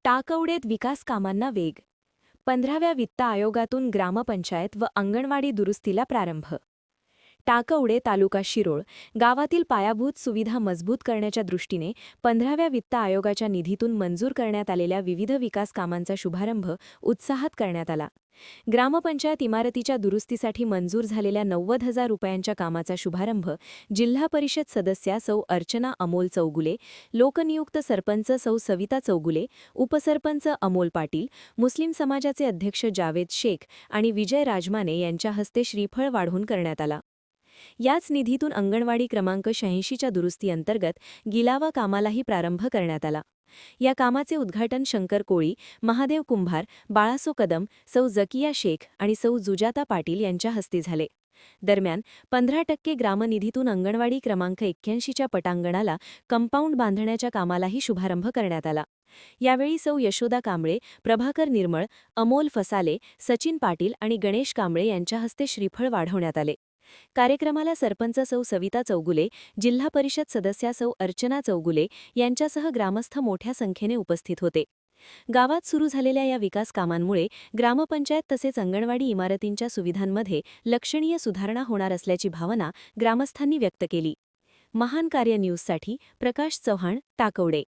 टाकवडेत विकास कामांना वेग. 15व्या वित्त आयोगातून ग्रामपंचायत व अंगणवाडी दुरुस्तीला प्रारंभ. टाकवडे तालुका शिरोळ गावातील पायाभूत सुविधा मजबूत करण्याच्या दृष्टीने 15व्या वित्त आयोगाच्या निधीतून मंजूर करण्यात आलेल्या विविध विकास कामांचा शुभारंभ उत्साहात करण्यात आला. ग्रामपंचायत इमारतीच्या दुरुस्तीसाठी मंजूर झालेल्या 90,000 रुपयांच्या कामाचा शुभारंभ जिल्हा परिषद सदस्या सौ अर्चना अमोल चौगुले, लोकनियुक्त सरपंच सौ सविता चौगुले, उपसरपंच अमोल पाटील, मुस्लिम समाजाचे अध्यक्ष जावेद शेख आणि विजय राजमाने यांच्या हस्ते श्रीफळ वाढवून करण्यात आला. याच निधीतून अंगणवाडी क्रमांक 86च्या दुरुस्तीअंतर्गत गिलावा कामालाही प्रारंभ करण्यात आला. या कामाचे उद्घाटन शंकर कोळी, महादेव कुंभार, बाळासो कदम, सौ जकिया शेख आणि सौ जुजाता पाटील यांच्या हस्ते झाले. दरम्यान 15% ग्रामनिधीतून अंगणवाडी क्रमांक 81च्या पटांगणाला कंपाऊंड बांधण्याच्या कामालाही शुभारंभ करण्यात आला. यावेळी सौ यशोदा कांबळे, प्रभाकर निर्मळ, अमोल फसाले, सचिन पाटील आणि गणेश कांबळे यांच्या हस्ते श्रीफळ वाढवण्यात आले. कार्यक्रमाला सरपंच सौ सविता चौगुले, जिल्हा परिषद सदस्या सौ अर्चना चौगुले यांच्यासह ग्रामस्थ मोठ्या संख्येने उपस्थित होते. गावात सुरू झालेल्या या विकास कामांमुळे ग्रामपंचायत तसेच अंगणवाडी इमारतींच्या सुविधांमध्ये लक्षणीय सुधारणा होणार असल्याची भावना ग्रामस्थांनी व्यक्त केली. महान कार्य न्यूजसाठी प्रकाश चव्हाण, टाकवडे.